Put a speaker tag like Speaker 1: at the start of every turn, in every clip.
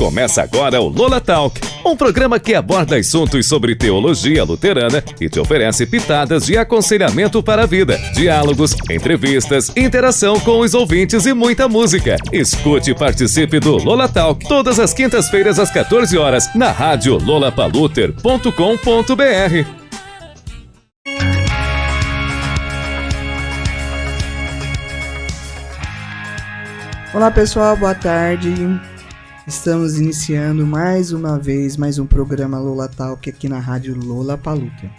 Speaker 1: Começa agora o Lola Talk, um programa que aborda assuntos sobre teologia luterana e te oferece pitadas de aconselhamento para a vida, diálogos, entrevistas, interação com os ouvintes e muita música. Escute e participe do Lola Talk todas as quintas-feiras às 14 horas na rádio lolapaluter.com.br.
Speaker 2: Olá pessoal, boa tarde. Estamos iniciando mais uma vez mais um programa Lola Talk aqui na rádio Lola Paluter.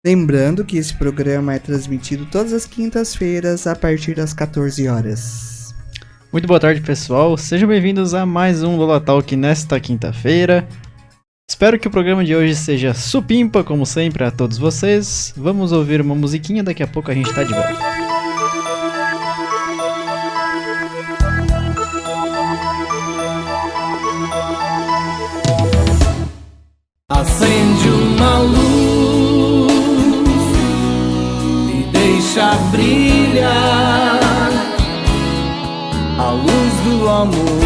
Speaker 2: Lembrando que esse programa é transmitido todas as quintas-feiras a partir das 14 horas.
Speaker 3: Muito boa tarde pessoal, sejam bem-vindos a mais um Lola Talk nesta quinta-feira. Espero que o programa de hoje seja supimpa, como sempre, a todos vocês. Vamos ouvir uma musiquinha, daqui a pouco a gente tá de volta.
Speaker 4: Acende uma luz e deixa brilhar a luz do amor,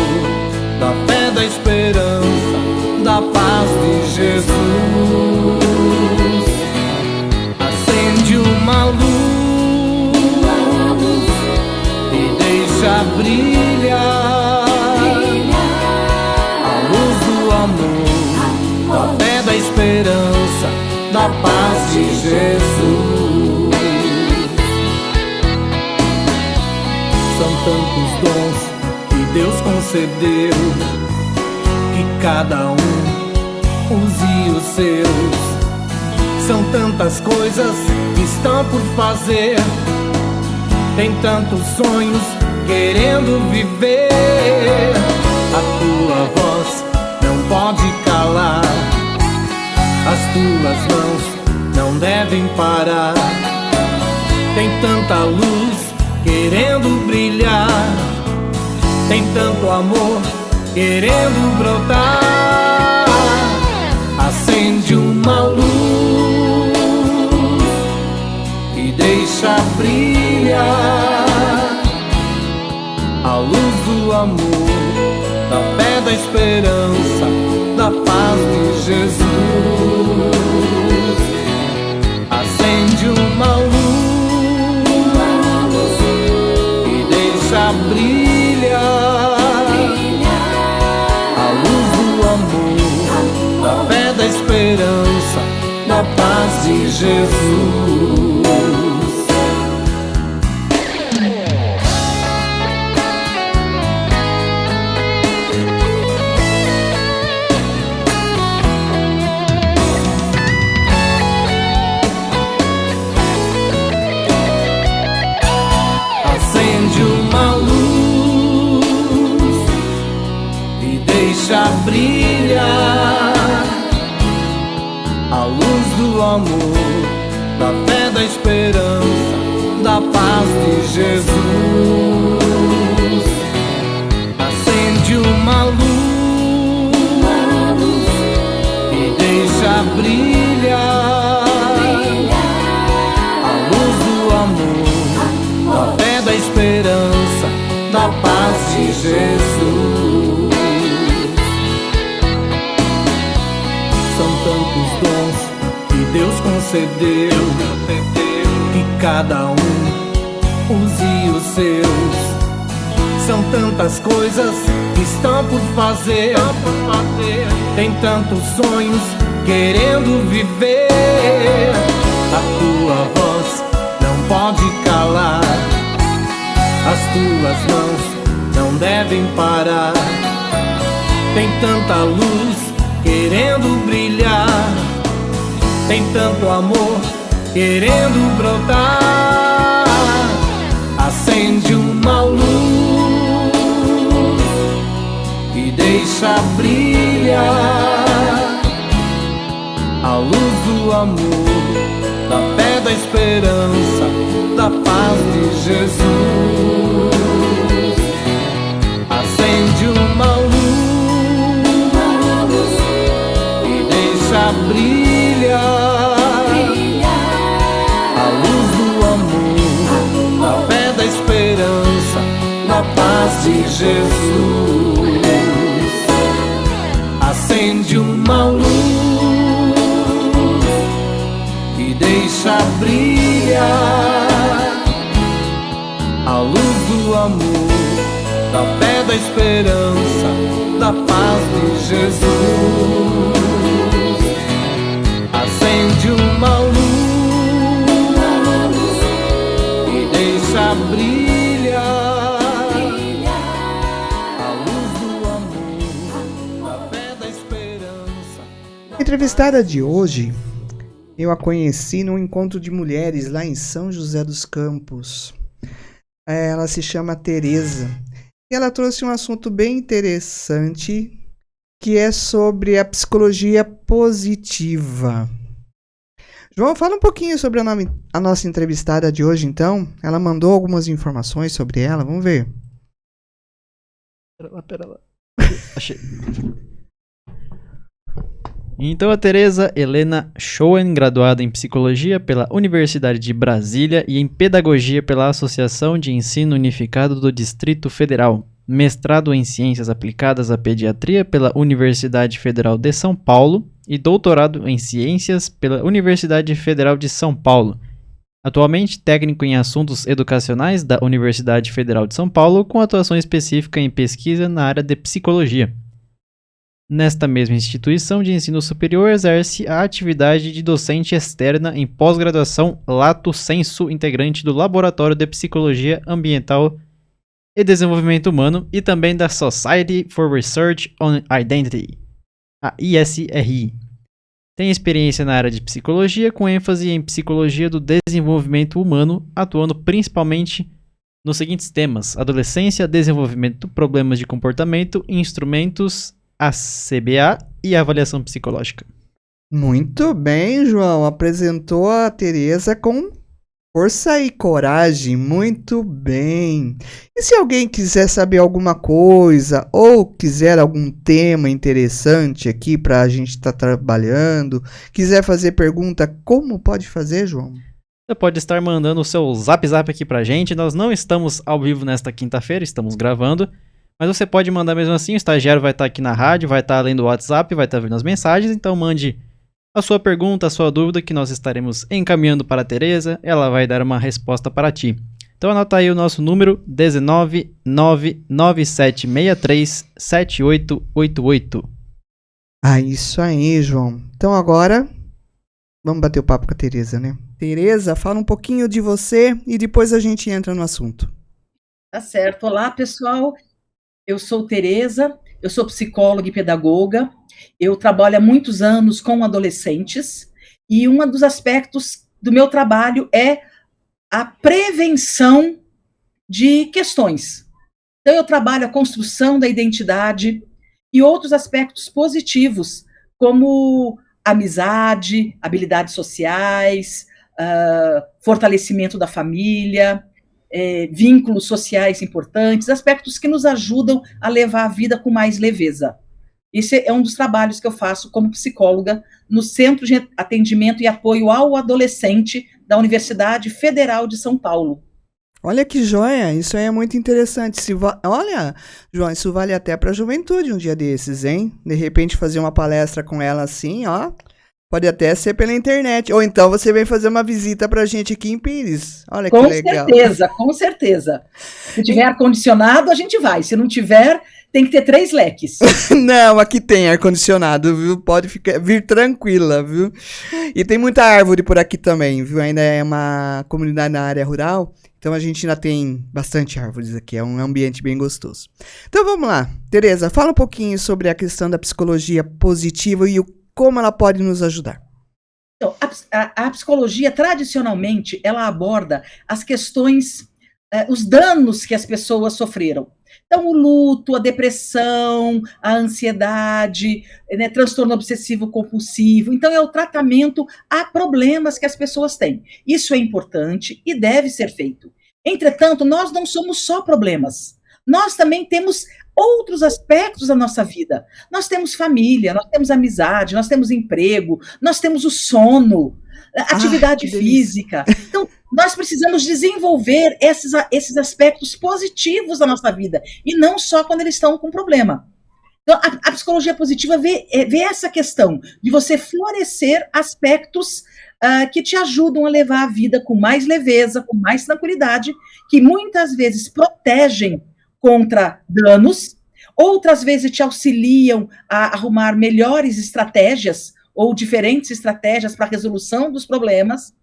Speaker 4: da fé, da esperança, da paz de Jesus. Acende uma luz e deixa brilhar a luz do amor, da fé, da esperança, da paz de Jesus. São tantos dons que Deus concedeu, que cada um use os seus. São tantas coisas que estão por fazer, tem tantos sonhos querendo viver. A tua voz não pode calar, as tuas mãos não devem parar. Tem tanta luz querendo brilhar, tem tanto amor querendo brotar. Acende uma luz e deixa brilhar a luz do amor, da fé, da esperança, da paz de Jesus. Acende uma luz e deixa brilhar a luz do amor, da fé, da esperança, da paz de Jesus. Deixa brilhar a luz do amor, da fé, da esperança, da paz de Jesus. Acende uma luz e deixa brilhar a luz do amor, da fé, da esperança, da paz de Jesus. Tantos dons que Deus concedeu, que cada um use os seus. São tantas coisas que estão por fazer, tem tantos sonhos querendo viver. A tua voz não pode calar, as tuas mãos não devem parar. Tem tanta luz querendo brilhar, tem tanto amor querendo brotar. Acende uma luz e deixa brilhar a luz do amor, da fé, da esperança, da paz de Jesus. Acende uma luz brilhar a luz do amor, da fé, da esperança, da paz de Jesus. acende uma luz e deixa brilhar a luz do amor, da fé, da esperança, da paz de Jesus. Acende uma luz e deixa brilhar a luz do amor, da fé, da esperança.
Speaker 2: A entrevistada de hoje, eu a conheci num encontro de mulheres lá em São José dos Campos. Ela se chama Tereza. E ela trouxe um assunto bem interessante, que é sobre a psicologia positiva. João, fala um pouquinho sobre a nossa entrevistada de hoje, então. Ela mandou algumas informações sobre ela, vamos ver.
Speaker 3: Pera lá. Achei. Então, a Tereza Helena Schoen, graduada em Psicologia pela Universidade de Brasília e em Pedagogia pela Associação de Ensino Unificado do Distrito Federal, mestrado em Ciências Aplicadas à Pediatria pela Universidade Federal de São Paulo e doutorado em Ciências pela Universidade Federal de São Paulo. Atualmente, técnico em Assuntos Educacionais da Universidade Federal de São Paulo, com atuação específica em pesquisa na área de Psicologia. Nesta mesma instituição de ensino superior, exerce a atividade de docente externa em pós-graduação Lato Sensu, integrante do Laboratório de Psicologia Ambiental e Desenvolvimento Humano e também da Society for Research on Identity, a ISRI. Tem experiência na área de psicologia, com ênfase em psicologia do desenvolvimento humano, atuando principalmente nos seguintes temas: adolescência, desenvolvimento, problemas de comportamento, instrumentos, a CBA e a avaliação psicológica.
Speaker 2: Muito bem, João. Apresentou a Tereza com força e coragem. Muito bem. E se alguém quiser saber alguma coisa ou quiser algum tema interessante aqui para a gente estar trabalhando, quiser fazer pergunta, como pode fazer, João?
Speaker 3: Você pode estar mandando o seu zap aqui pra gente. Nós não estamos ao vivo nesta quinta-feira, estamos gravando. Mas você pode mandar mesmo assim, o estagiário vai estar aqui na rádio, vai estar lendo o WhatsApp, vai estar vendo as mensagens, então mande a sua pergunta, a sua dúvida, que nós estaremos encaminhando para a Tereza, ela vai dar uma resposta para ti. Então anota aí o nosso número, 19997637888.
Speaker 2: Ah, isso aí, João. Então agora, vamos bater o papo com a Tereza, né? Tereza, fala um pouquinho de você e depois a gente entra no assunto.
Speaker 5: Tá certo. Olá, pessoal. Eu sou Tereza, eu sou psicóloga e pedagoga, eu trabalho há muitos anos com adolescentes e um dos aspectos do meu trabalho é a prevenção de questões. Então eu trabalho a construção da identidade e outros aspectos positivos, como amizade, habilidades sociais, fortalecimento da família, vínculos sociais importantes, aspectos que nos ajudam a levar a vida com mais leveza. Esse é um dos trabalhos que eu faço como psicóloga no Centro de Atendimento e Apoio ao Adolescente da Universidade Federal de São Paulo.
Speaker 2: Olha que joia, isso aí é muito interessante. Olha, João, isso vale até para a juventude um dia desses, hein? De repente fazer uma palestra com ela assim, ó. Pode até ser pela internet. Ou então você vem fazer uma visita pra gente aqui em Pires. Olha que legal.
Speaker 5: Com certeza. Se tiver ar-condicionado, a gente vai. Se não tiver, tem que ter 3 leques.
Speaker 2: Não, aqui tem ar-condicionado, viu? Pode vir tranquila, viu? E tem muita árvore por aqui também, viu? Ainda é uma comunidade na área rural, então a gente ainda tem bastante árvores aqui. É um ambiente bem gostoso. Então vamos lá. Tereza, fala um pouquinho sobre a questão da psicologia positiva e como ela pode nos ajudar.
Speaker 5: Então, a psicologia, tradicionalmente, ela aborda as questões, os danos que as pessoas sofreram. Então, o luto, a depressão, a ansiedade, né, transtorno obsessivo-compulsivo. Então, é o tratamento a problemas que as pessoas têm. Isso é importante e deve ser feito. Entretanto, nós não somos só problemas. Nós também temos outros aspectos da nossa vida. Nós temos família, nós temos amizade, nós temos emprego, nós temos o sono, atividade física. Então, nós precisamos desenvolver esses aspectos positivos da nossa vida, e não só quando eles estão com problema. Então, a psicologia positiva vê essa questão de você florescer aspectos que te ajudam a levar a vida com mais leveza, com mais tranquilidade, que muitas vezes protegem contra danos, outras vezes te auxiliam a arrumar melhores estratégias ou diferentes estratégias para a resolução dos problemas.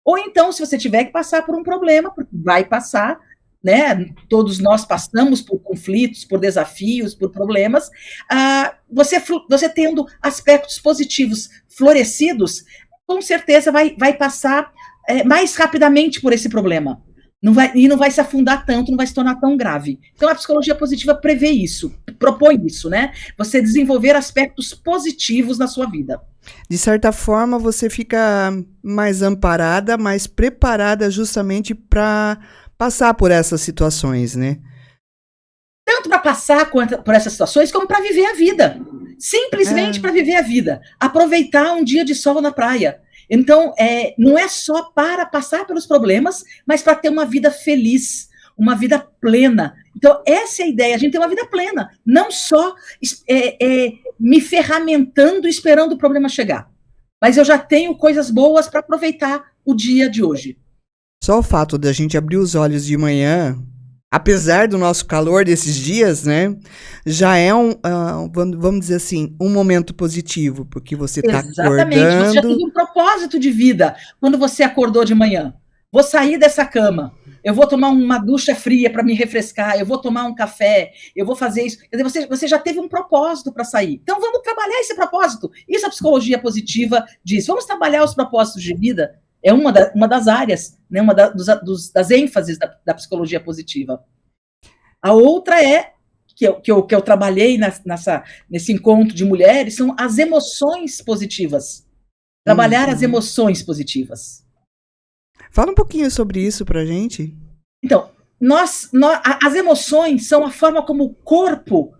Speaker 5: Ou então, se você tiver que passar por um problema, porque vai passar, né? Todos nós passamos por conflitos, por desafios, por problemas. Você tendo aspectos positivos florescidos, com certeza vai passar mais rapidamente por esse problema. Não vai se afundar tanto, não vai se tornar tão grave. Então, a psicologia positiva prevê isso, propõe isso, né? Você desenvolver aspectos positivos na sua vida.
Speaker 2: De certa forma, você fica mais amparada, mais preparada justamente para passar por essas situações, né?
Speaker 5: Tanto para passar por essas situações, como para viver a vida. Simplesmente para viver a vida. Aproveitar um dia de sol na praia. Então, não é só para passar pelos problemas, mas para ter uma vida feliz, uma vida plena. Então, essa é a ideia, a gente tem uma vida plena, não só me ferramentando, esperando o problema chegar. Mas eu já tenho coisas boas para aproveitar o dia de hoje.
Speaker 2: Só o fato da gente abrir os olhos de manhã, apesar do nosso calor desses dias, né, já é vamos dizer assim, um momento positivo, porque você está acordando.
Speaker 5: Exatamente, você já teve um propósito de vida quando você acordou de manhã. Vou sair dessa cama, eu vou tomar uma ducha fria para me refrescar, eu vou tomar um café, eu vou fazer isso. Quer dizer, você já teve um propósito para sair. Então vamos trabalhar esse propósito. Isso a psicologia positiva diz. Vamos trabalhar os propósitos de vida. É uma das áreas, né, das ênfases da psicologia positiva. A outra que eu trabalhei nesse encontro de mulheres, são as emoções positivas. Trabalhar as emoções positivas.
Speaker 2: Fala um pouquinho sobre isso pra gente.
Speaker 5: Então, as emoções são a forma como o corpo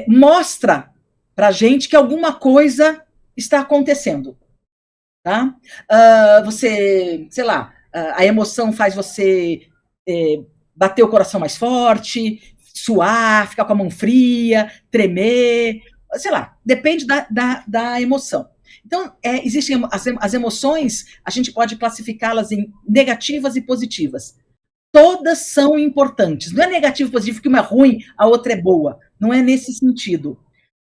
Speaker 5: mostra pra gente que alguma coisa está acontecendo. Tá? Sei lá, a emoção faz você bater o coração mais forte, suar, ficar com a mão fria, tremer, sei lá, depende da emoção. Então, existem as emoções, a gente pode classificá-las em negativas e positivas. Todas são importantes. Não é negativo e positivo que uma é ruim, a outra é boa. Não é nesse sentido.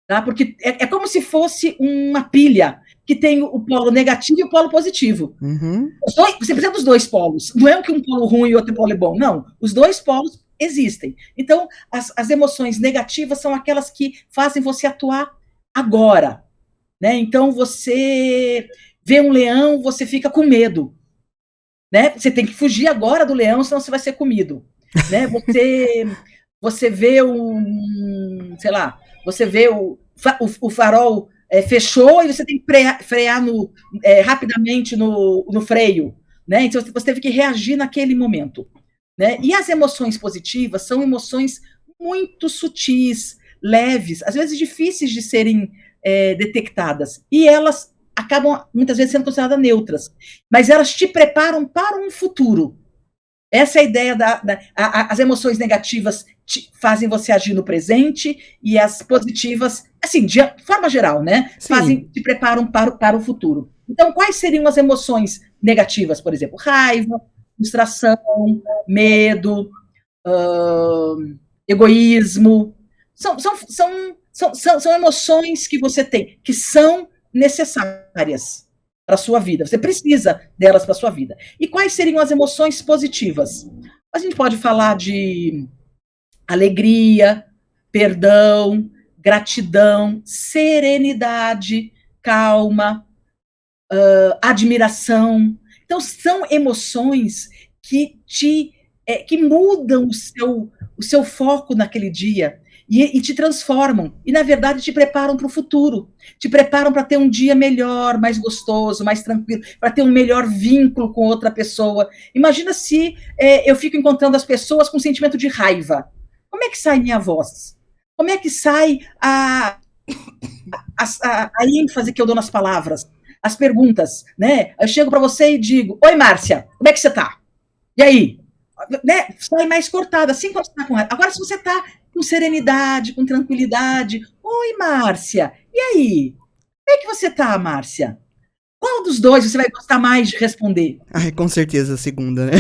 Speaker 5: Tá? Porque é como se fosse uma pilha que tem o polo negativo e o polo positivo.
Speaker 2: Uhum.
Speaker 5: Você precisa dos dois polos. Não é que um polo ruim e outro polo é bom. Não, os dois polos existem. Então, as emoções negativas são aquelas que fazem você atuar agora. Né? Então, você vê um leão, você fica com medo. Né? Você tem que fugir agora do leão, senão você vai ser comido. Né? Você vê sei lá, você vê o farol fechou e você tem que frear rapidamente no freio. Né? Então, você teve que reagir naquele momento. Né? E as emoções positivas são emoções muito sutis, leves, às vezes difíceis de serem detectadas. E elas acabam, muitas vezes, sendo consideradas neutras. Mas elas te preparam para um futuro. Essa é a ideia as emoções negativas fazem você agir no presente e as positivas, assim, de forma geral, né? Te preparam para o futuro. Então, quais seriam as emoções negativas, por exemplo? Raiva, frustração, medo, egoísmo. São emoções que você tem, que são necessárias para a sua vida. Você precisa delas para a sua vida. E quais seriam as emoções positivas? A gente pode falar de alegria, perdão, gratidão, serenidade, calma, admiração. Então, são emoções que mudam o seu foco naquele dia e te transformam. E, na verdade, te preparam para o futuro. Te preparam para ter um dia melhor, mais gostoso, mais tranquilo, para ter um melhor vínculo com outra pessoa. Imagina se eu fico encontrando as pessoas com sentimento de raiva. Como é que sai minha voz? Como é que sai a ênfase que eu dou nas palavras? As perguntas, né? Eu chego para você e digo: oi, Márcia, como é que você tá? E aí? Né? Sai mais cortada, assim como você está com raiva. Agora, se você está com serenidade, com tranquilidade. Oi, Márcia, e aí? Como é que você tá, Márcia? Qual dos dois você vai gostar mais de responder?
Speaker 2: Ai, com certeza a segunda, né?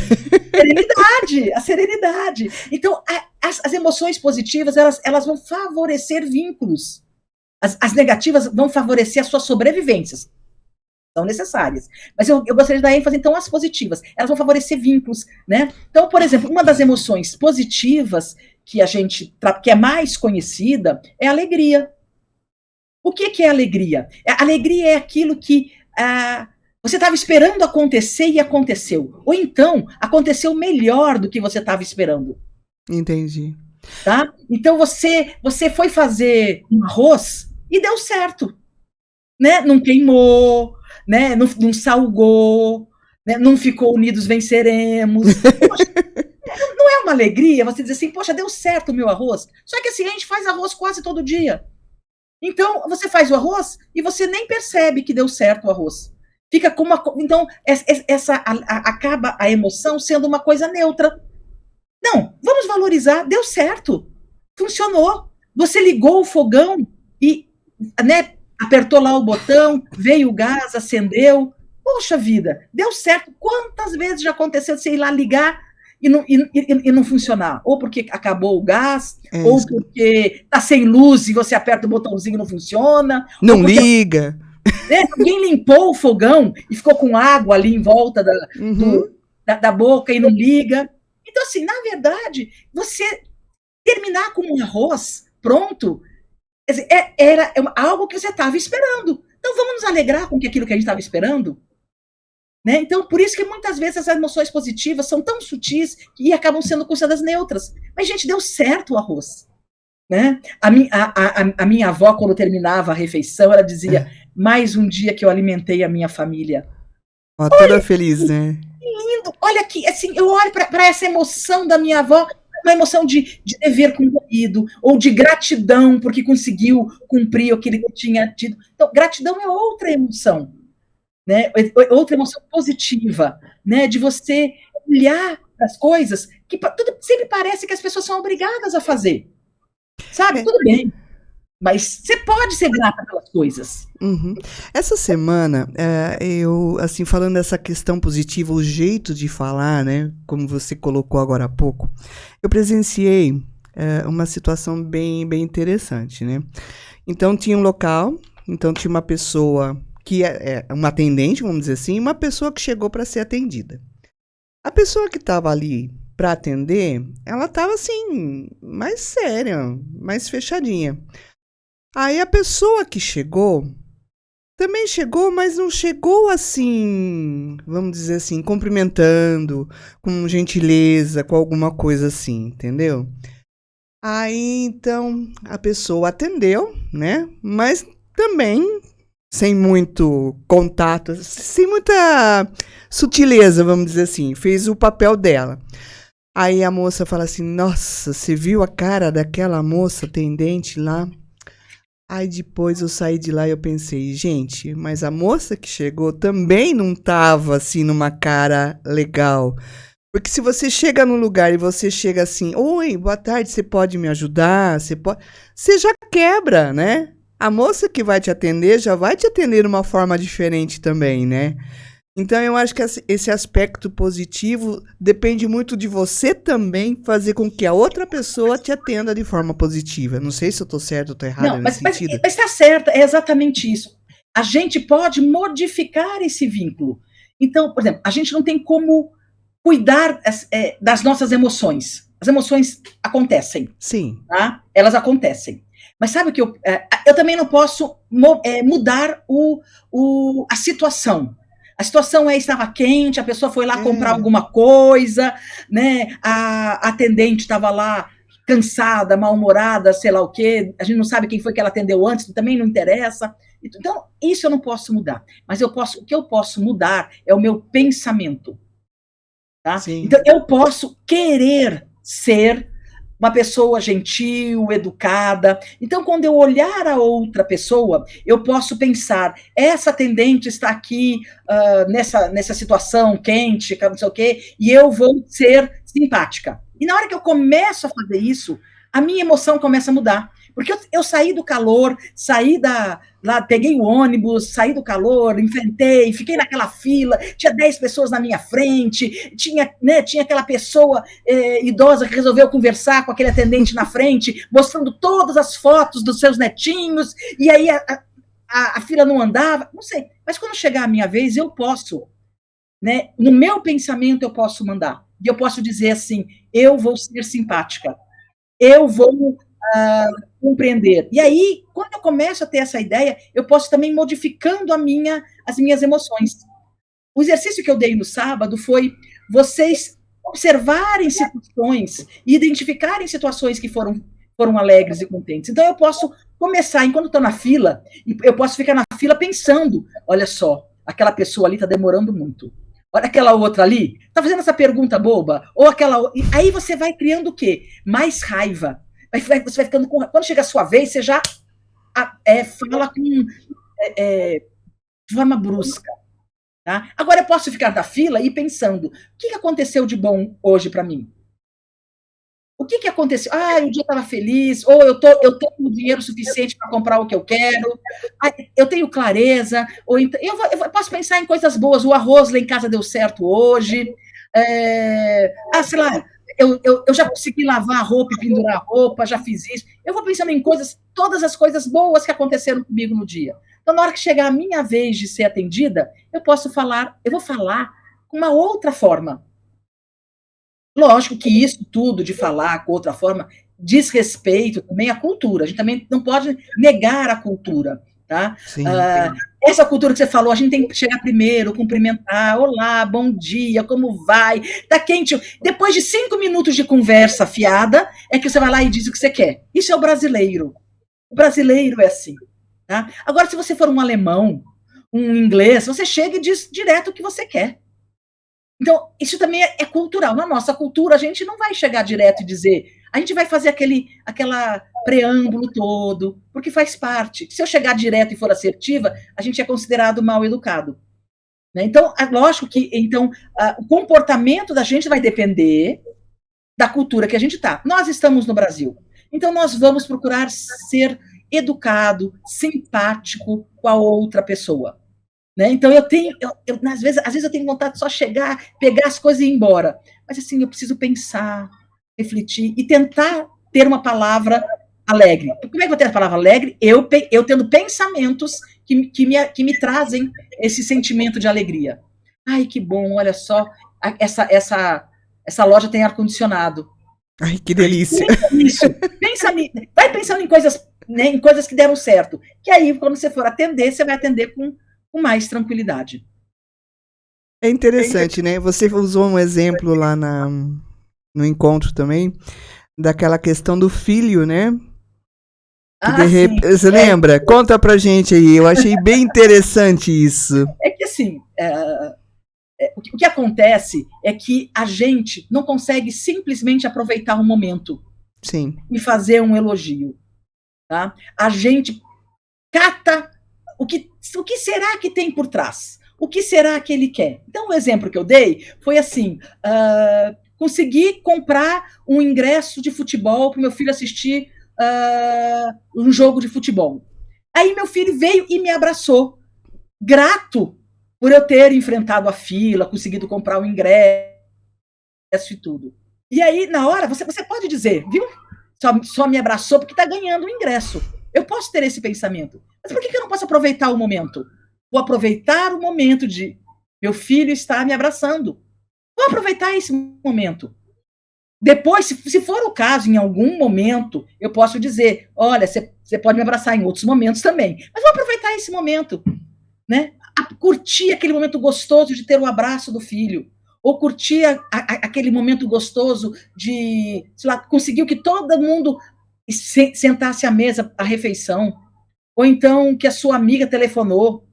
Speaker 5: A serenidade. Então, as emoções positivas, elas vão favorecer vínculos. As negativas vão favorecer as suas sobrevivências. São necessárias. Mas eu gostaria de dar ênfase, então, às positivas. Elas vão favorecer vínculos, né? Então, por exemplo, uma das emoções positivas que que é mais conhecida é a alegria. O que é alegria? A alegria é aquilo que você estava esperando acontecer e aconteceu. Ou então, aconteceu melhor do que você estava esperando.
Speaker 2: Entendi.
Speaker 5: Tá? Então, você foi fazer um arroz e deu certo. Né? Não queimou, né? Não salgou, né? Não ficou unidos venceremos. Poxa, não é uma alegria você dizer assim, poxa, deu certo o meu arroz? Só que assim, a gente faz arroz quase todo dia. Então, você faz o arroz e você nem percebe que deu certo o arroz. Fica com uma... Então, acaba a emoção sendo uma coisa neutra. Não, vamos valorizar, deu certo, funcionou. Você ligou o fogão e, né, apertou lá o botão, veio o gás, acendeu. Poxa vida, deu certo. Quantas vezes já aconteceu de você ir lá ligar e não funcionar? Ou porque acabou o gás, ou porque tá sem luz e você aperta o botãozinho e não funciona.
Speaker 2: Não liga.
Speaker 5: Né, alguém limpou o fogão e ficou com água ali em volta da boca e não liga. Então, assim, na verdade, você terminar com um arroz pronto, era algo que você estava esperando. Então, vamos nos alegrar com aquilo que a gente estava esperando? Né? Então, por isso que muitas vezes as emoções positivas são tão sutis e acabam sendo consideradas neutras. Mas, gente, deu certo o arroz. Né? A minha avó, quando terminava a refeição, ela dizia, mais um dia que eu alimentei a minha família.
Speaker 2: Ó, toda feliz, né?
Speaker 5: Lindo. Olha aqui, assim, eu olho para essa emoção da minha avó, uma emoção de dever cumprido, ou de gratidão, porque conseguiu cumprir aquilo que tinha tido. Então, gratidão é outra emoção, né? Outra emoção positiva, né? De você olhar as coisas que sempre parece que as pessoas são obrigadas a fazer. Sabe? Tudo bem. Mas você pode ser grata pelas coisas.
Speaker 2: Uhum. Essa semana, eu, assim, falando dessa questão positiva, o jeito de falar, né, como você colocou agora há pouco, eu presenciei uma situação bem interessante, né? Então, tinha um local, então tinha uma pessoa que é uma atendente, vamos dizer assim, e uma pessoa que chegou para ser atendida. A pessoa que estava ali para atender, ela estava assim, mais séria, mais fechadinha. Aí a pessoa que chegou, também chegou, mas não chegou assim, vamos dizer assim, cumprimentando, com gentileza, com alguma coisa assim, entendeu? Aí, então, a pessoa atendeu, né? Mas também sem muito contato, sem muita sutileza, vamos dizer assim, fez o papel dela. Aí a moça fala assim, nossa, você viu a cara daquela moça atendente lá? Aí depois eu saí de lá e eu pensei, gente, mas a moça que chegou também não tava assim numa cara legal. Porque se você chega num lugar e você chega assim, oi, boa tarde, você pode me ajudar? Você já quebra, né? A moça que vai te atender já vai te atender de uma forma diferente também, né? Então, eu acho que esse aspecto positivo depende muito de você também fazer com que a outra pessoa te atenda de forma positiva. Não sei se eu estou certo ou estou errado nesse sentido.
Speaker 5: Mas está certo, é exatamente isso. A gente pode modificar esse vínculo. Então, por exemplo, a gente não tem como cuidar das nossas emoções. As emoções acontecem.
Speaker 2: Sim.
Speaker 5: Tá? Elas acontecem. Mas sabe que eu também não posso mudar a situação. A situação estava quente, a pessoa foi lá comprar alguma coisa, né? A atendente estava lá cansada, mal-humorada, sei lá o quê. A gente não sabe quem foi que ela atendeu antes, também não interessa. Então, isso eu não posso mudar. Mas o que eu posso mudar é o meu pensamento. Tá? Então, eu posso querer ser uma pessoa gentil, educada. Então, quando eu olhar a outra pessoa, eu posso pensar, essa atendente está aqui nessa situação quente, não sei o quê, e eu vou ser simpática. E na hora que eu começo a fazer isso, a minha emoção começa a mudar. Porque eu saí do calor, lá, peguei o ônibus, saí do calor, enfrentei, fiquei naquela fila, tinha 10 pessoas na minha frente, tinha aquela pessoa idosa que resolveu conversar com aquele atendente na frente, mostrando todas as fotos dos seus netinhos, e aí a fila não andava, não sei. Mas quando chegar a minha vez, eu posso, né? No meu pensamento eu posso mandar. E eu posso dizer assim, eu vou ser simpática, eu vou compreender. E aí, quando eu começo a ter essa ideia, eu posso também modificando as minhas emoções. O exercício que eu dei no sábado foi vocês observarem situações e identificarem situações que foram alegres e contentes. Então, eu posso começar, enquanto estou na fila, eu posso ficar na fila pensando, olha só, aquela pessoa ali está demorando muito. Olha aquela outra ali, está fazendo essa pergunta boba, ou aquela... Aí você vai criando o quê? Mais raiva. Você vai ficando com... Quando chega a sua vez, você já fala de forma brusca. Tá? Agora eu posso ficar na fila e pensando, o que aconteceu de bom hoje para mim? O que aconteceu? O dia estava feliz, ou eu tenho dinheiro suficiente para comprar o que eu quero, eu tenho clareza, ou então, eu posso pensar em coisas boas, o arroz lá em casa deu certo hoje, sei lá, eu já consegui lavar a roupa e pendurar a roupa, já fiz isso. Eu vou pensando em todas as coisas boas que aconteceram comigo no dia. Então, na hora que chegar a minha vez de ser atendida, eu vou falar com uma outra forma. Lógico que isso tudo de falar com outra forma diz respeito também à cultura. A gente também não pode negar a cultura. Tá?
Speaker 2: Sim,
Speaker 5: essa cultura que você falou, a gente tem que chegar primeiro, cumprimentar, olá, bom dia, como vai? Tá quente? Depois de 5 minutos de conversa fiada, é que você vai lá e diz o que você quer. Isso é o brasileiro. O brasileiro é assim. Tá? Agora, se você for um alemão, um inglês, você chega e diz direto o que você quer. Então, isso também é cultural. Na nossa cultura, a gente não vai chegar direto e dizer, a gente vai fazer aquela preâmbulo todo, porque faz parte. Se eu chegar direto e for assertiva, a gente é considerado mal educado. Né? Então, lógico que o comportamento da gente vai depender da cultura que a gente está. Nós estamos no Brasil. Então, nós vamos procurar ser educado, simpático com a outra pessoa. Né? Então, às vezes eu tenho vontade de só chegar, pegar as coisas e ir embora. Mas, assim, eu preciso pensar, refletir e tentar ter uma palavra alegre. Como é que eu vou ter a palavra alegre? Eu tendo pensamentos que me trazem esse sentimento de alegria. Ai, que bom, olha só, essa loja tem ar-condicionado.
Speaker 2: Ai, que delícia.
Speaker 5: Vai pensando em coisas, né, em coisas que deram certo. Que aí, quando você for atender, você vai atender com mais tranquilidade.
Speaker 2: É interessante, né? Você usou um exemplo lá no encontro também, daquela questão do filho, né? Você lembra? Conta pra gente aí, eu achei bem interessante isso.
Speaker 5: É que assim, o que acontece é que a gente não consegue simplesmente aproveitar um momento.
Speaker 2: Sim.
Speaker 5: E fazer um elogio. Tá? A gente cata o que será que tem por trás? O que será que ele quer? Então, o exemplo que eu dei foi assim, consegui comprar um ingresso de futebol para o meu filho assistir um jogo de futebol. Aí meu filho veio e me abraçou, grato por eu ter enfrentado a fila, conseguido comprar o ingresso e tudo. E aí, na hora, você pode dizer, viu? Só me abraçou porque está ganhando o ingresso. Eu posso ter esse pensamento. Mas por que eu não posso aproveitar o momento? Vou aproveitar o momento de meu filho estar me abraçando. Vou aproveitar esse momento. Depois, se for o caso, em algum momento, eu posso dizer, olha, você pode me abraçar em outros momentos também. Mas vou aproveitar esse momento. Né? Curtir aquele momento gostoso de ter o abraço do filho. Ou curtir aquele momento gostoso de, sei lá, conseguiu que todo mundo sentasse à mesa, à refeição. Ou então que a sua amiga telefonou,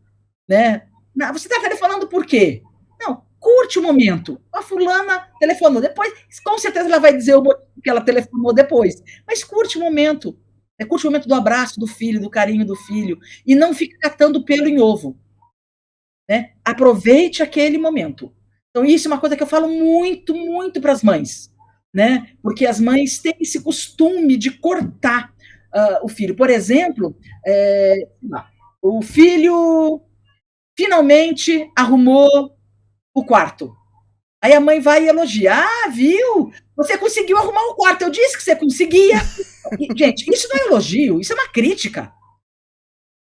Speaker 5: né? Não, você está telefonando por quê? Não, curte o momento. A fulana telefonou. Depois, com certeza ela vai dizer o motivo que ela telefonou depois. Mas curte o momento. Né? Curte o momento do abraço do filho, do carinho do filho. E não fique catando pelo em ovo. Né? Aproveite aquele momento. Então, isso é uma coisa que eu falo muito, muito para as mães. né? Porque as mães têm esse costume de cortar o filho. Por exemplo, o filho finalmente arrumou o quarto. Aí a mãe vai e elogia. Ah, viu? Você conseguiu arrumar o quarto. Eu disse que você conseguia. Gente, isso não é elogio, isso é uma crítica.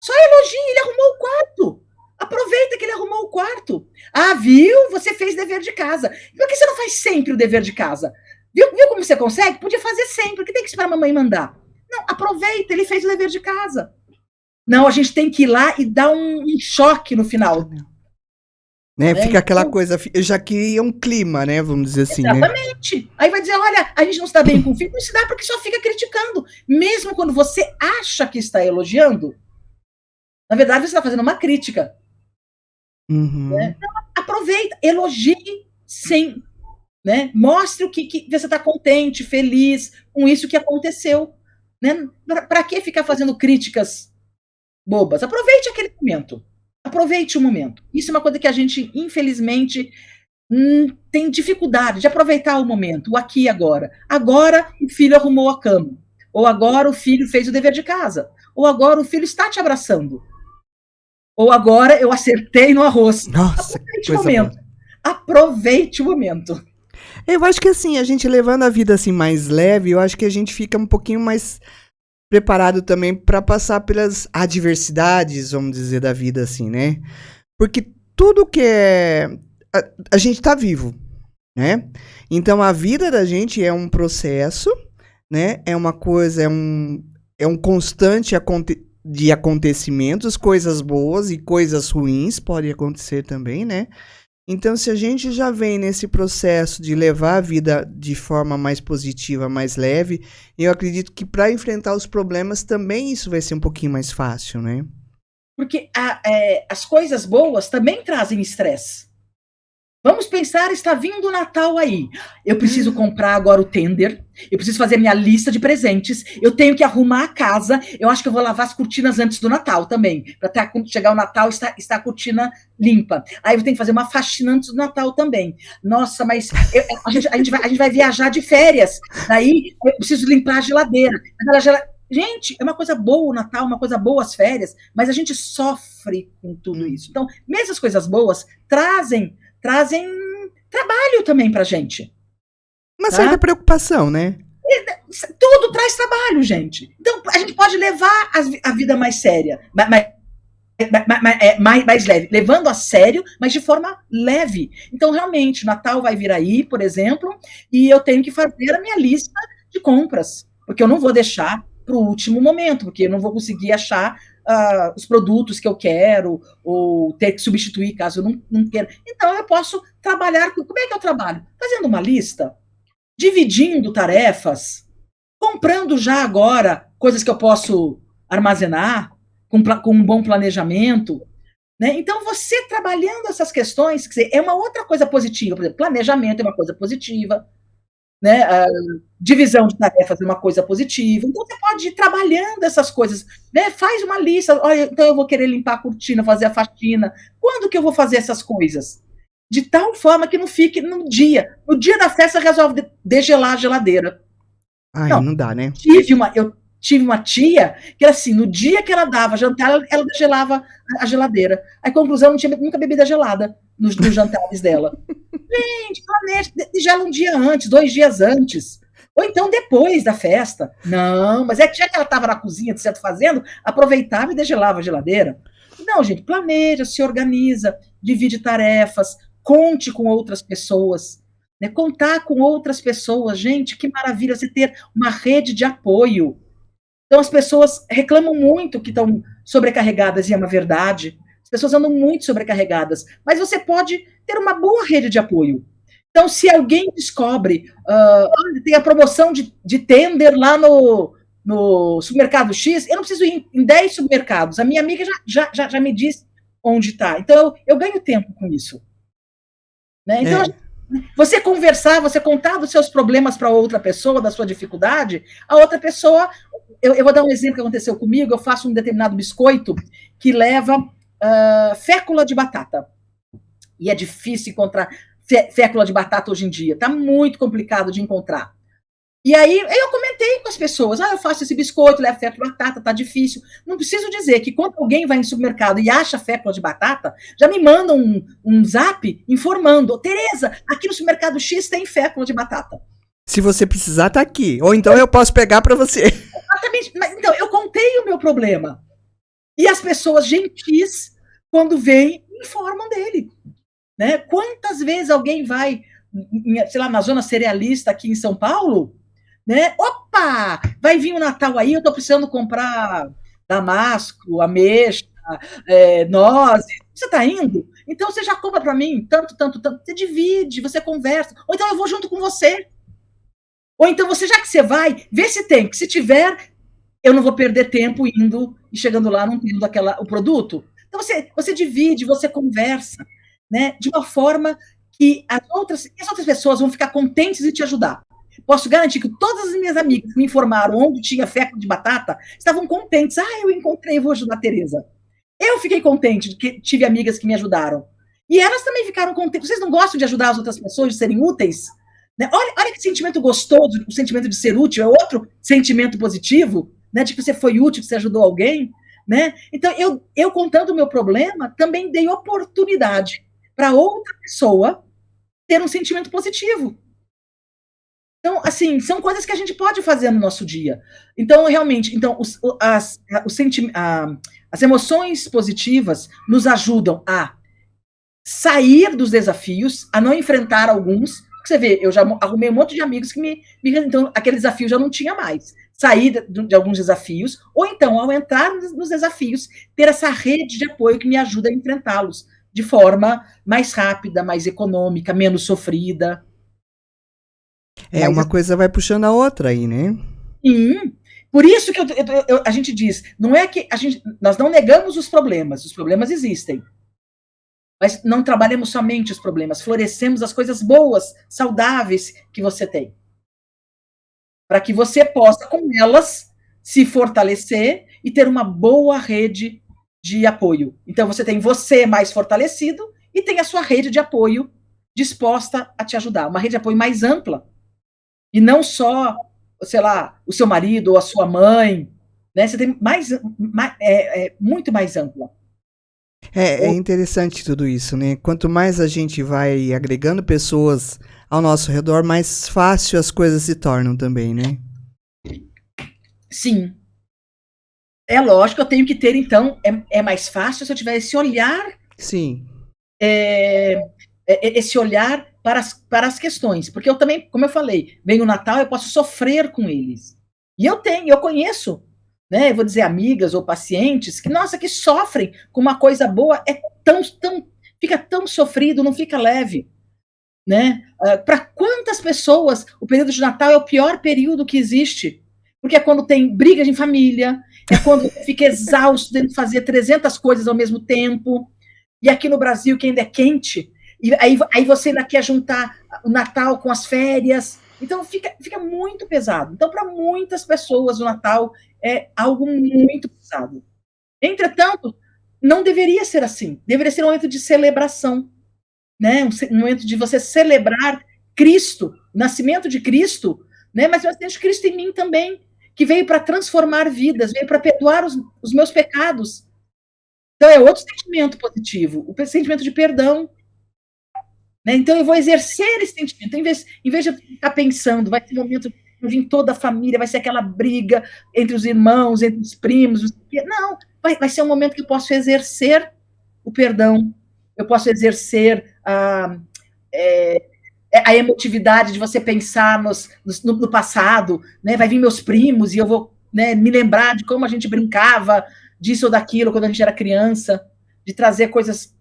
Speaker 5: Só elogie, ele arrumou o quarto. Aproveita que ele arrumou o quarto. Ah, viu? Você fez dever de casa. Por que você não faz sempre o dever de casa? Viu como você consegue? Podia fazer sempre. Por que tem que esperar a mamãe mandar? Não, aproveita, ele fez o dever de casa. Não, a gente tem que ir lá e dar um choque no final.
Speaker 2: Né? Fica aquela coisa, já cria um clima, né? Vamos dizer assim,
Speaker 5: exatamente. Né? Aí vai dizer, olha, a gente não se dá bem com o filho, não se dá porque só fica criticando. Mesmo quando você acha que está elogiando, na verdade você está fazendo uma crítica. Né? Então, aproveita, elogie sem, né? Mostre o que você está contente, feliz com isso que aconteceu. Né? Para que ficar fazendo críticas bobas? Aproveite aquele momento. Aproveite o momento. Isso é uma coisa que a gente, infelizmente, tem dificuldade de aproveitar o momento, o aqui e agora. Agora o filho arrumou a cama. Ou agora o filho fez o dever de casa. Ou agora o filho está te abraçando. Ou agora eu acertei no arroz.
Speaker 2: Nossa,
Speaker 5: aproveite o momento. Aproveite o momento.
Speaker 2: Eu acho que assim, a gente levando a vida assim mais leve, eu acho que a gente fica um pouquinho mais preparado também para passar pelas adversidades, vamos dizer, da vida, assim, né? Porque tudo que é... A gente tá vivo, né? Então, a vida da gente é um processo, né? É uma coisa, é um constante de acontecimentos, coisas boas e coisas ruins podem acontecer também, né? Então, se a gente já vem nesse processo de levar a vida de forma mais positiva, mais leve, eu acredito que para enfrentar os problemas também isso vai ser um pouquinho mais fácil, né?
Speaker 5: Porque as coisas boas também trazem estresse. Vamos pensar, está vindo o Natal aí. Eu preciso comprar agora o tender, eu preciso fazer minha lista de presentes, eu tenho que arrumar a casa, eu acho que eu vou lavar as cortinas antes do Natal também, para quando chegar o Natal está a cortina limpa. Aí eu tenho que fazer uma faxina antes do Natal também. Nossa, mas a gente vai viajar de férias, daí eu preciso limpar a geladeira. Gente, é uma coisa boa o Natal, uma coisa boa as férias, mas a gente sofre com tudo isso. Então, mesmo as coisas boas trazem trabalho também pra gente.
Speaker 2: Uma certa preocupação, né?
Speaker 5: Tudo traz trabalho, gente. Então, a gente pode levar a vida mais séria, mais leve, levando a sério, mas de forma leve. Então, realmente, Natal vai vir aí, por exemplo, e eu tenho que fazer a minha lista de compras, porque eu não vou deixar para o último momento, porque eu não vou conseguir achar os produtos que eu quero, ou ter que substituir caso eu não queira. Então, eu posso trabalhar. Como é que eu trabalho? Fazendo uma lista, dividindo tarefas, comprando já agora coisas que eu posso armazenar, com um bom planejamento. Né? Então, você trabalhando essas questões, quer dizer, é uma outra coisa positiva. Por exemplo, planejamento é uma coisa positiva. Né? Divisão de tarefas é uma coisa positiva. Então, você pode ir trabalhando essas coisas. Né? Faz uma lista. Olha, então eu vou querer limpar a cortina, fazer a faxina. Quando que eu vou fazer essas coisas? De tal forma que não fique no dia. No dia da festa, resolve degelar a geladeira.
Speaker 2: Ai, não dá, né?
Speaker 5: Eu tive uma tia que, assim, no dia que ela dava jantar, ela degelava a geladeira. Aí, conclusão, não tinha nunca bebida gelada nos jantares dela. Gente, planeja, degela um dia antes, 2 dias antes. Ou então depois da festa. Não, mas é que já que ela estava na cozinha, de certo, fazendo, aproveitava e degelava a geladeira. Não, gente, planeja, se organiza, divide tarefas, conte com outras pessoas. Né? Contar com outras pessoas, gente, que maravilha você ter uma rede de apoio. Então, as pessoas reclamam muito que estão sobrecarregadas, e é uma verdade. As pessoas andam muito sobrecarregadas. Mas você pode ter uma boa rede de apoio. Então, se alguém descobre, tem a promoção de tender lá no supermercado X, eu não preciso ir em 10 supermercados. A minha amiga já me disse onde está. Então, eu ganho tempo com isso. Né? Então, você conversar, você contar dos seus problemas para outra pessoa, da sua dificuldade, a outra pessoa... Eu vou dar um exemplo que aconteceu comigo. Eu faço um determinado biscoito que leva fécula de batata. E é difícil encontrar fécula de batata hoje em dia. Está muito complicado de encontrar. E aí eu comentei com as pessoas, eu faço esse biscoito, levo fécula de batata, tá difícil. Não preciso dizer que quando alguém vai no supermercado e acha fécula de batata, já me mandam um zap informando, Tereza, aqui no supermercado X tem fécula de batata.
Speaker 2: Se você precisar, tá aqui. Ou então eu posso pegar para você.
Speaker 5: Exatamente. Mas então, eu contei o meu problema. E as pessoas gentis, quando vêm, informam dele. Né? Quantas vezes alguém vai, sei lá, na zona cerealista aqui em São Paulo, né? Opa! Vai vir o Natal aí, eu tô precisando comprar damasco, ameixa, nozes. Você tá indo? Então você já compra para mim tanto. Você divide, você conversa. Ou então eu vou junto com você. Ou então você, já que você vai, vê se tem. Que se tiver, eu não vou perder tempo indo e chegando lá não tendo o produto. Então você divide, você conversa, né? De uma forma que as outras pessoas vão ficar contentes de te ajudar. Posso garantir que todas as minhas amigas que me informaram onde tinha fécula de batata estavam contentes. Eu encontrei, vou ajudar a Tereza. Eu fiquei contente de que tive amigas que me ajudaram. E elas também ficaram contentes. Vocês não gostam de ajudar as outras pessoas, de serem úteis? Né? Olha que sentimento gostoso, o sentimento de ser útil é outro sentimento positivo, né? De que você foi útil, que você ajudou alguém. Né? Então, eu contando o meu problema, também dei oportunidade para outra pessoa ter um sentimento positivo. Então, assim, são coisas que a gente pode fazer no nosso dia. Então, realmente, as emoções positivas nos ajudam a sair dos desafios, a não enfrentar alguns. Você vê, eu já arrumei um monte de amigos que então, aquele desafio já não tinha mais. Sair de alguns desafios, ou então, ao entrar nos desafios, ter essa rede de apoio que me ajuda a enfrentá-los de forma mais rápida, mais econômica, menos sofrida.
Speaker 2: Uma coisa vai puxando a outra aí, né?
Speaker 5: Sim. Por isso que a gente diz, não é que nós não negamos os problemas existem. Mas não trabalhamos somente os problemas, florescemos as coisas boas, saudáveis que você tem. Para que você possa, com elas, se fortalecer e ter uma boa rede de apoio. Então, você tem você mais fortalecido e tem a sua rede de apoio disposta a te ajudar. Uma rede de apoio mais ampla. E não só, sei lá, o seu marido ou a sua mãe. Né? Você tem muito mais ampla.
Speaker 2: É interessante tudo isso, né? Quanto mais a gente vai agregando pessoas ao nosso redor, mais fácil as coisas se tornam também, né?
Speaker 5: Sim. É lógico, eu tenho que ter, então, é mais fácil se eu tiver esse olhar.
Speaker 2: Sim.
Speaker 5: Esse olhar para as questões. Porque eu também, como eu falei, vem o Natal, eu posso sofrer com eles. E eu conheço, né, eu vou dizer amigas ou pacientes que sofrem com uma coisa boa, fica tão sofrido, não fica leve. Né? Para quantas pessoas o período de Natal é o pior período que existe? Porque é quando tem brigas em família, é quando fica exausto de fazer 300 coisas ao mesmo tempo, e aqui no Brasil que ainda é quente, e aí você ainda quer juntar o Natal com as férias, então fica muito pesado. Então, para muitas pessoas, o Natal é algo muito pesado. Entretanto, não deveria ser assim. Deveria ser um momento de celebração, né? Um momento de você celebrar Cristo, o nascimento de Cristo, né? Mas o nascimento de Cristo em mim também, que veio para transformar vidas, veio para perdoar os meus pecados. Então, é outro sentimento positivo, o sentimento de perdão. Né? Então, eu vou exercer esse sentimento. Em vez de ficar pensando, vai ter um momento, vai vir toda a família, vai ser aquela briga entre os irmãos, entre os primos. Não, vai ser um momento que eu posso exercer o perdão, eu posso exercer a emotividade de você pensar no passado, né? Vai vir meus primos e eu vou, né, me lembrar de como a gente brincava disso ou daquilo quando a gente era criança, de trazer coisas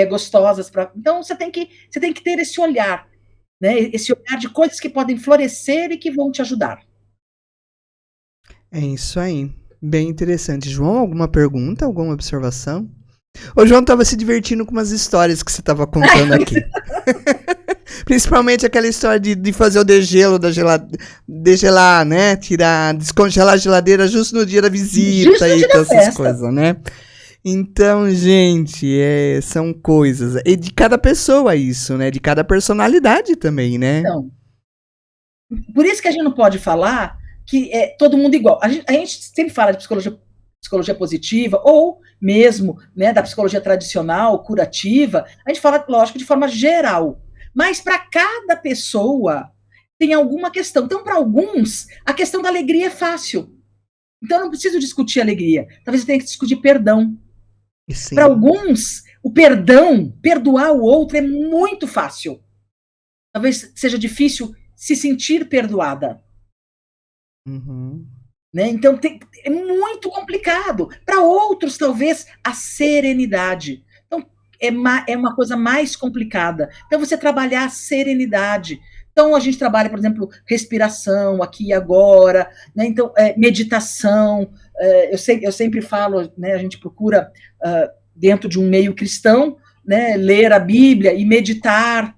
Speaker 5: gostosas para. Então você tem que ter esse olhar, né? Esse olhar de coisas que podem florescer e que vão te ajudar.
Speaker 2: É isso aí. Bem interessante. João, alguma pergunta, alguma observação? O João estava se divertindo com umas histórias que você estava contando aqui. Principalmente aquela história de fazer o degelo degelar, né? Descongelar a geladeira justo no dia da visita e todas essas coisas, né? Então, gente, são coisas. E de cada pessoa isso, né? De cada personalidade também, né?
Speaker 5: Então, Por isso que a gente não pode falar que é todo mundo igual. A gente sempre fala de psicologia positiva, ou mesmo, né, da psicologia tradicional, curativa, a gente fala, lógico, de forma geral. Mas para cada pessoa tem alguma questão. Então, para alguns, a questão da alegria é fácil. Então, eu não preciso discutir alegria. Talvez eu tenha que discutir perdão. Para alguns, o perdão, perdoar o outro é muito fácil. Talvez seja difícil se sentir perdoada.
Speaker 2: Uhum.
Speaker 5: Né? Então, é muito complicado. Para outros, talvez, a serenidade. Então, é uma coisa mais complicada. Então, você trabalhar a serenidade. Então, a gente trabalha, por exemplo, respiração, aqui e agora, né? Então, meditação. Eu sempre falo, né, a gente procura, dentro de um meio cristão, né, ler a Bíblia e meditar.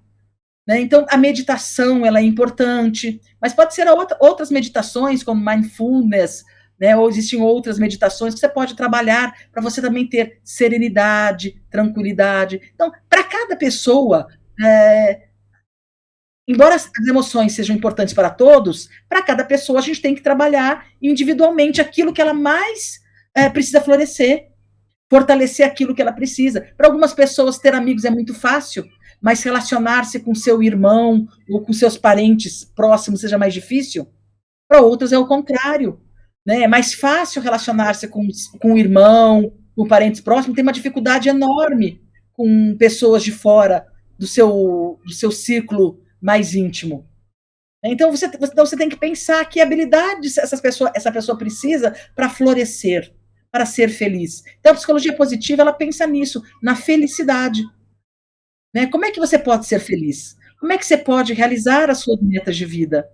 Speaker 5: Né? Então, a meditação ela é importante, mas pode ser outras meditações, como mindfulness, né? Ou existem outras meditações que você pode trabalhar para você também ter serenidade, tranquilidade. Então, para cada pessoa, embora as emoções sejam importantes para todos, para cada pessoa a gente tem que trabalhar individualmente aquilo que ela mais precisa florescer, fortalecer aquilo que ela precisa. Para algumas pessoas, ter amigos é muito fácil, mas relacionar-se com seu irmão ou com seus parentes próximos seja mais difícil. Para outros é o contrário. Né? É mais fácil relacionar-se com o irmão, com parentes próximos, tem uma dificuldade enorme com pessoas de fora do seu círculo mais íntimo. Então você tem que pensar que habilidades essa pessoa precisa para florescer, para ser feliz. Então a psicologia positiva ela pensa nisso, na felicidade. Né? Como é que você pode ser feliz? Como é que você pode realizar as suas metas de vida?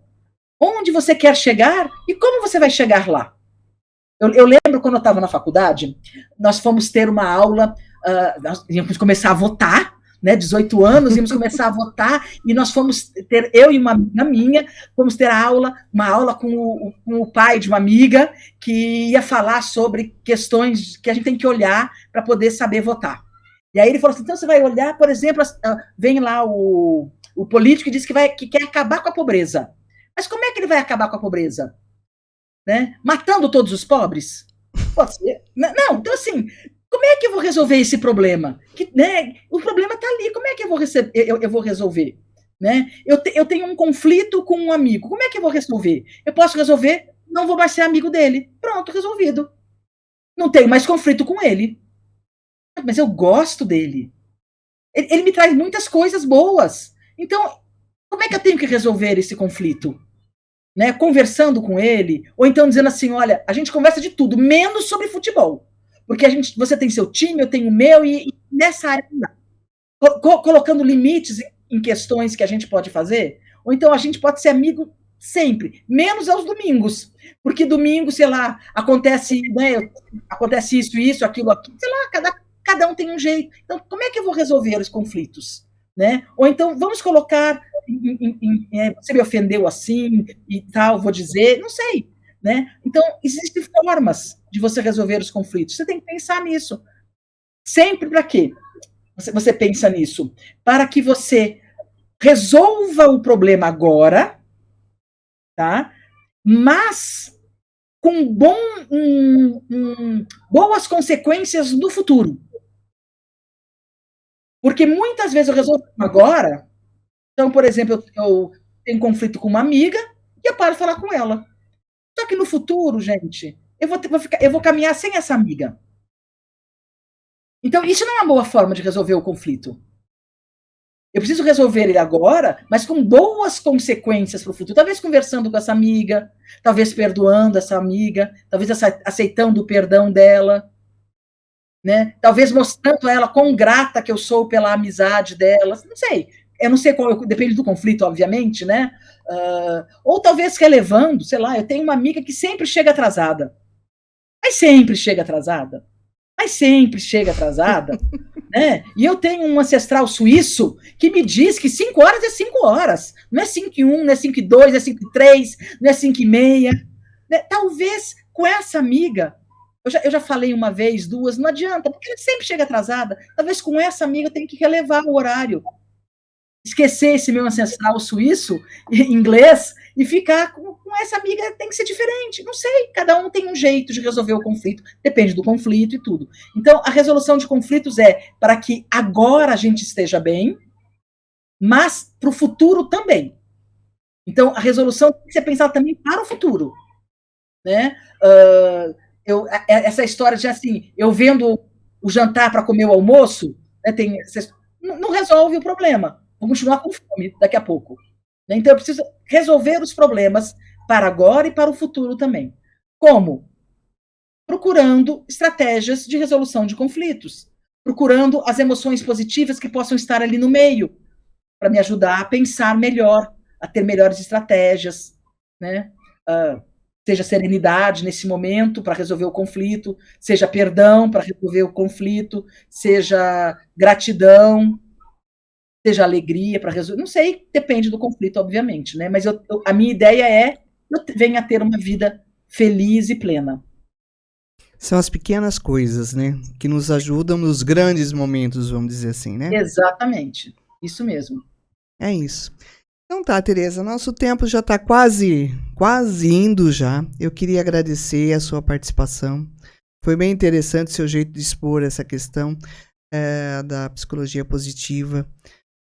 Speaker 5: Onde você quer chegar e como você vai chegar lá? Eu lembro quando eu estava na faculdade, nós fomos ter uma aula, nós íamos começar a votar, né, 18 anos, íamos começar a votar, e nós fomos ter, eu e uma amiga minha, fomos ter uma aula com o pai de uma amiga, que ia falar sobre questões que a gente tem que olhar para poder saber votar. E aí ele falou assim, então você vai olhar, por exemplo, vem lá o político e diz que quer acabar com a pobreza. Mas como é que ele vai acabar com a pobreza? Né? Matando todos os pobres? Pode ser. Não, então assim, como é que eu vou resolver esse problema? Né, o problema está ali, como é que eu vou resolver? Né? Eu tenho um conflito com um amigo, como é que eu vou resolver? Eu posso resolver, não vou mais ser amigo dele. Pronto, resolvido. Não tenho mais conflito com ele. Mas eu gosto dele. Ele me traz muitas coisas boas. Então, como é que eu tenho que resolver esse conflito? Né? Conversando com ele, ou então dizendo assim, olha, a gente conversa de tudo, menos sobre futebol. Porque você tem seu time, eu tenho o meu, e nessa área colocando limites em questões que a gente pode fazer, ou então a gente pode ser amigo sempre, menos aos domingos. Porque domingo, sei lá, acontece, né, acontece isso, aquilo, sei lá, cada um tem um jeito. Então, como é que eu vou resolver os conflitos? Né? Ou então, vamos colocar, você me ofendeu assim e tal, vou dizer, não sei. Né? Então, existem formas de você resolver os conflitos. Você tem que pensar nisso. Sempre para quê? Você pensa nisso? Para que você resolva o problema agora, tá? Mas com boas consequências no futuro. Porque muitas vezes eu resolvo agora. Então, por exemplo, eu tenho conflito com uma amiga e eu paro de falar com ela. Só que no futuro, gente, eu vou caminhar sem essa amiga. Então, isso não é uma boa forma de resolver o conflito. Eu preciso resolver ele agora, mas com boas consequências para o futuro. Talvez conversando com essa amiga, talvez perdoando essa amiga, talvez aceitando o perdão dela. Né? Talvez mostrando a ela quão grata que eu sou pela amizade dela, não sei, eu não sei qual, depende do conflito, obviamente, né? Ou talvez relevando, sei lá, eu tenho uma amiga que sempre chega atrasada, mas sempre chega atrasada, né? E eu tenho um ancestral suíço que me diz que 5 horas é 5 horas, não é 5:01, não é 5:02, não é 5:03, não é 5:30, né? Talvez com essa amiga, eu já falei uma vez, 2, não adianta, porque ela sempre chega atrasada. Talvez com essa amiga eu tenha que relevar o horário. esquecer esse meu ancestral suíço, inglês, e ficar com essa amiga, tem que ser diferente. Não sei, cada um tem um jeito de resolver o conflito, depende do conflito e tudo. Então, a resolução de conflitos é para que agora a gente esteja bem, mas para o futuro também. Então, a resolução tem que ser pensada também para o futuro. Né? Essa história de assim, eu vendo o jantar para comer o almoço, né, não resolve o problema. Vou continuar com fome daqui a pouco. Né? Então, eu preciso resolver os problemas para agora e para o futuro também. Como? Procurando estratégias de resolução de conflitos. Procurando as emoções positivas que possam estar ali no meio, para me ajudar a pensar melhor, a ter melhores estratégias, né? Seja serenidade nesse momento para resolver o conflito, seja perdão para resolver o conflito, seja gratidão, seja alegria para resolver. Não sei, depende do conflito, obviamente, né? Mas a minha ideia é que eu venha a ter uma vida feliz e plena.
Speaker 2: São as pequenas coisas, né? Que nos ajudam nos grandes momentos, vamos dizer assim, né?
Speaker 5: Exatamente. Isso mesmo.
Speaker 2: É isso. Então tá, Tereza, nosso tempo já está quase indo já. Eu queria agradecer a sua participação. Foi bem interessante o seu jeito de expor essa questão da psicologia positiva.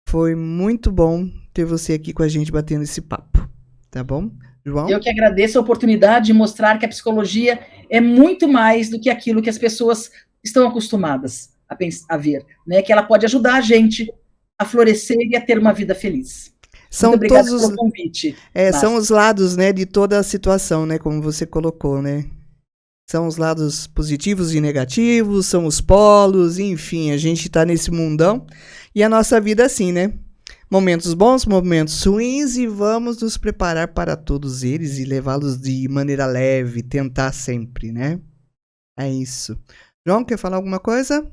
Speaker 2: Foi muito bom ter você aqui com a gente batendo esse papo, tá bom? João?
Speaker 5: Eu que agradeço a oportunidade de mostrar que a psicologia é muito mais do que aquilo que as pessoas estão acostumadas a ver, né? Que ela pode ajudar a gente a florescer e a ter uma vida feliz.
Speaker 2: São
Speaker 5: muito obrigada
Speaker 2: todos
Speaker 5: pelo convite.
Speaker 2: São os lados, né, de toda a situação, né, como você colocou, né? São os lados positivos e negativos, são os polos, enfim, a gente tá nesse mundão e a nossa vida é assim, né? Momentos bons, momentos ruins e vamos nos preparar para todos eles e levá-los de maneira leve, tentar sempre, né? É isso. João, quer falar alguma coisa?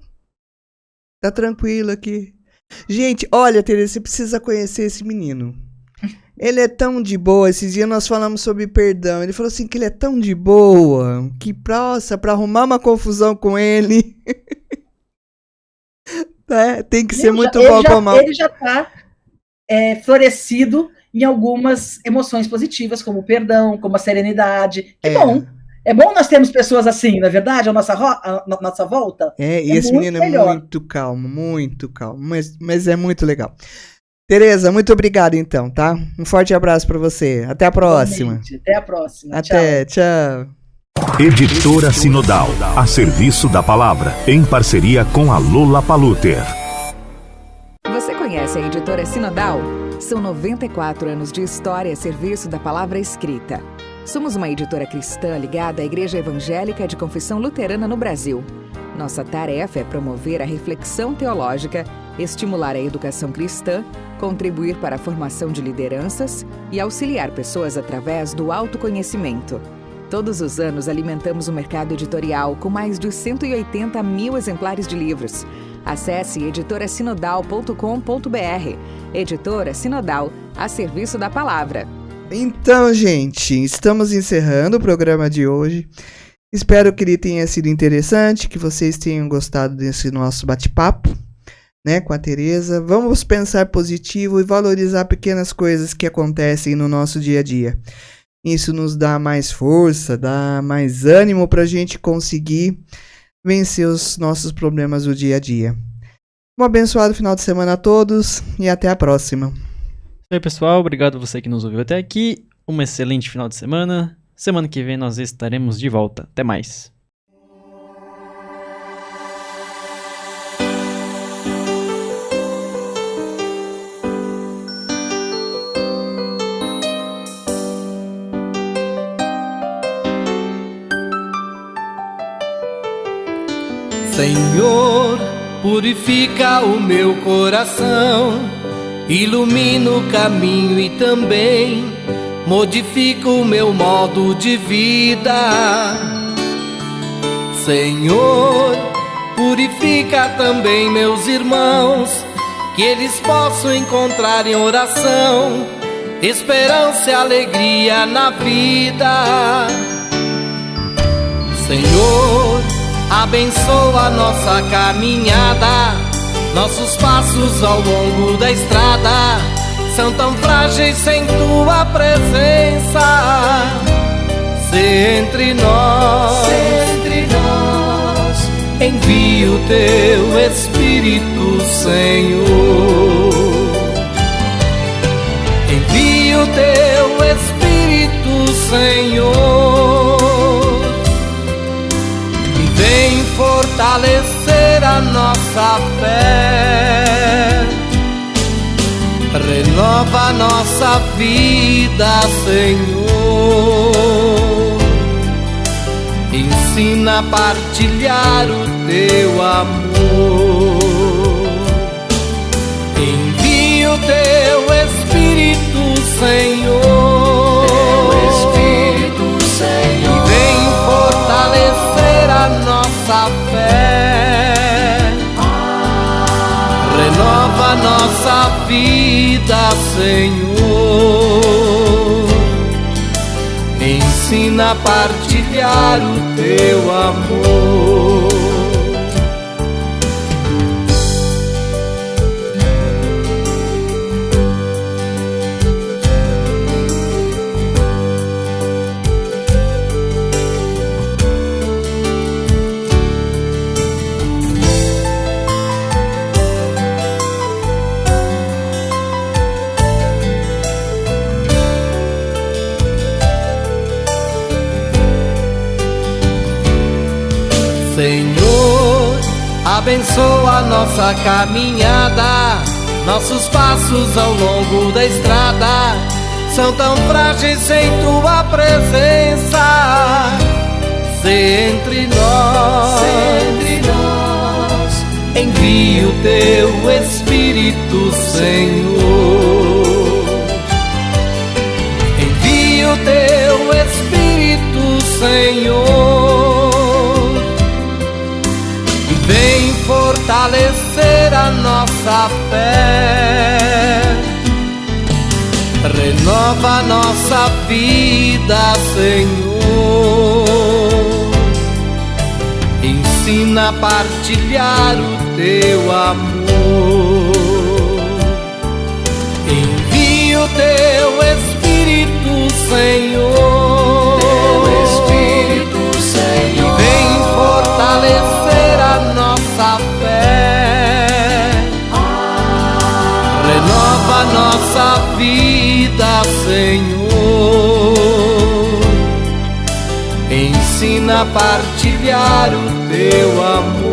Speaker 2: Tá tranquilo aqui. Gente, olha, Tereza, você precisa conhecer esse menino. Ele é tão de boa. Esses dias nós falamos sobre perdão. Ele falou assim que ele é tão de boa que, nossa, pra arrumar uma confusão com ele tem que ser muito bom com mal.
Speaker 5: Ele já está florescido em algumas emoções positivas, como o perdão, como a serenidade. Que bom. É bom nós termos pessoas assim, não é verdade? A nossa volta.
Speaker 2: E esse menino melhor. É muito calmo, mas é muito legal. Tereza, muito obrigado então, tá? Um forte abraço para você. Até a próxima.
Speaker 5: Realmente. Até a próxima.
Speaker 2: Até, tchau.
Speaker 6: Editora Sinodal, a serviço da palavra, em parceria com a Lola Paluter.
Speaker 7: Você conhece a Editora Sinodal? São 94 anos de história a serviço da palavra escrita. Somos uma editora cristã ligada à Igreja Evangélica de Confissão Luterana no Brasil. Nossa tarefa é promover a reflexão teológica, estimular a educação cristã, contribuir para a formação de lideranças e auxiliar pessoas através do autoconhecimento. Todos os anos alimentamos o mercado editorial com mais de 180 mil exemplares de livros. Acesse editorasinodal.com.br. Editora Sinodal, a serviço da palavra.
Speaker 2: Então, gente, estamos encerrando o programa de hoje. Espero que ele tenha sido interessante, que vocês tenham gostado desse nosso bate-papo, né, com a Tereza. Vamos pensar positivo e valorizar pequenas coisas que acontecem no nosso dia a dia. Isso nos dá mais força, dá mais ânimo para a gente conseguir vencer os nossos problemas do dia a dia. Um abençoado final de semana a todos e até a próxima.
Speaker 3: E aí, pessoal, obrigado a você que nos ouviu até aqui. Um excelente final de semana. Semana que vem nós estaremos de volta. Até mais.
Speaker 4: Senhor, purifica o meu coração, ilumina o caminho e também modifica o meu modo de vida. Senhor, purifica também meus irmãos, que eles possam encontrar em oração esperança e alegria na vida. Senhor, abençoa a nossa caminhada, Nossos passos ao longo da estrada são tão frágeis sem tua presença. Se entre nós envia o teu Espírito, Senhor. Envia o teu Espírito, Senhor, e vem fortalecer a nossa fé. Renova a nossa vida, Senhor. Ensina a partilhar o teu amor. Envia o teu Espírito, Senhor, e vem fortalecer a nossa fé. Renova a nossa vida, Senhor. Ensina a partilhar o teu amor. Senhor, abençoa a nossa caminhada. Nossos passos ao longo da estrada são tão frágeis sem tua presença. Se entre nós envia o teu Espírito, Senhor. Envia o teu Espírito, Senhor, vem fortalecer a nossa fé. Renova a nossa vida, Senhor. Ensina a partilhar o teu amor. Envia o teu Espírito, Senhor, e vem fortalecer a nossa fé. Renova a nossa vida, Senhor. Ensina a partilhar o teu amor.